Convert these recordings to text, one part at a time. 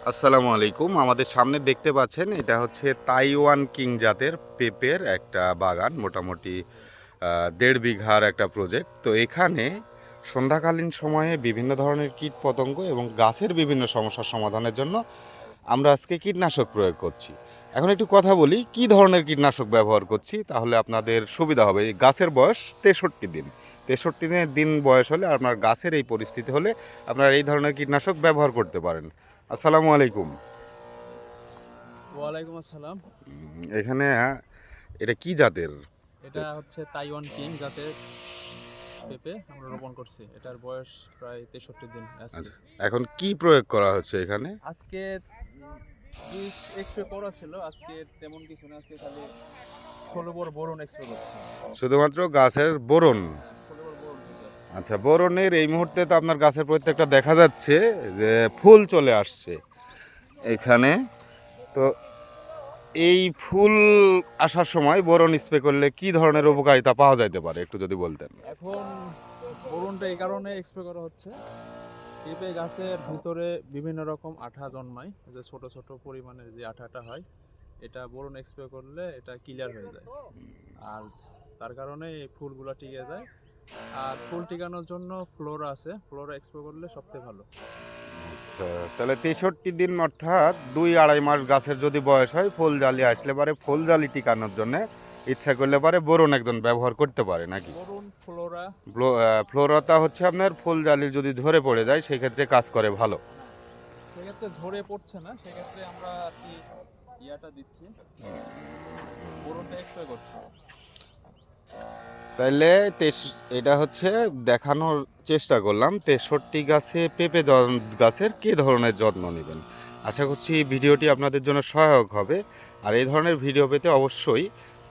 আসসালামু আলাইকুম। আমাদের সামনে দেখতে পাচ্ছেন এটা হচ্ছে তাইওয়ান কিং জাতের পেঁপের একটা বাগান, মোটামুটি ১.৫ বিঘার একটা প্রজেক্ট। তো এখানে সন্ধ্যাকালীন সময়ে বিভিন্ন ধরনের কীট পতঙ্গ এবং গাছের বিভিন্ন সমস্যার সমাধানের জন্য আমরা আজকে কীটনাশক প্রয়োগ করছি। এখন একটু কথা বলি কী ধরনের কীটনাশক ব্যবহার করছি, তাহলে আপনাদের সুবিধা হবে। এই গাছের বয়স ৬৩ দিন। ৬৩ দিন বয়স হলে আপনার গাছের এই পরিস্থিতি হলে আপনারা এই ধরনের কীটনাশক ব্যবহার করতে পারেন। আসসালামু আলাইকুম। ওয়ালাইকুম আসসালাম। এখানে এটা কি জাতের? এটা হচ্ছে তাইওয়ান কিং জাতের পেঁপে আমরা রোপণ করছি। এটার বয়স প্রায় ৬৩ দিন আজকে। আচ্ছা, এখন কি প্রয়োগ করা হচ্ছে এখানে? আজকে বীজ এক্সপ্রে করা ছিল, আজকে তেমন কিছু না, আজকে খালি ১৬ বড় বোরন এক্সপ্রে করছি। শুধুমাত্র গাছের বোরন? ১৬ বড় বোরন দিতে। আচ্ছা, বোরনের এই মুহূর্তে তো আপনার গাছের প্রত্যেকটা দেখা যাচ্ছে যে ফুল চলে আসছে এখানে। তো এই ফুল আসার সময় বোরন স্প্রে করলে কি ধরনের উপকারিতা পাওয়া যাইতে পারে একটু যদি বলতেন। এখন বোরনটা এই কারণে এক্সপ্রে করা হচ্ছে, পেঁপে গাছের ভিতরে বিভিন্ন রকম আঠা জন্মায়, যে ছোট ছোট পরিমাণের যে আঠাটা হয়, এটা বোরন এক্সপ্রে করলে এটা ক্লিয়ার হয়ে যায়। আর তার কারণে এই ফুলগুলো টিকে যায়। আর ফুল টিকানোর জন্য ফ্লোরা আছে, ফ্লোরা এক্সপ্রে করলে সবথেকে ভালো। আচ্ছা, তাহলে ৬৩ দিন অর্থাৎ ২-২.৫ মাস গাছের যদি বয়স হয়, ফুল জালি আসলে পারে ফুল জালি টিকানোর জন্য ইচ্ছা করলে পারে বোরন একজন ব্যবহার করতে পারে নাকি? বরুণ ফ্লোরা। ফ্লোরাটা হচ্ছে আপনার ফুল জালি যদি ধরে পড়ে যায় সেই ক্ষেত্রে কাজ করে ভালো। সেক্ষেত্রে ঝরে পড়ছে না, সেক্ষেত্রে আমরা আর কি ইয়াটা দিচ্ছি, বরুণটা এক্সপ্রে করছি। তাইলে এটা হচ্ছে দেখানোর চেষ্টা করলাম ৬৩ গাছে পেঁপে গাছের কী ধরনের যত্ন নেবেন। আশা করছি ভিডিওটি আপনাদের জন্য সহায়ক হবে। আর এই ধরনের ভিডিও পেতে অবশ্যই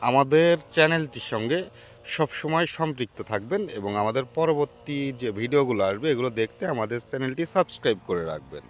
আমাদের চ্যানেলটির সঙ্গে সবসময় সম্পৃক্ত থাকবেন এবং আমাদের পরবর্তী যে ভিডিওগুলো আসবে এগুলো দেখতে আমাদের চ্যানেলটি সাবস্ক্রাইব করে রাখবেন।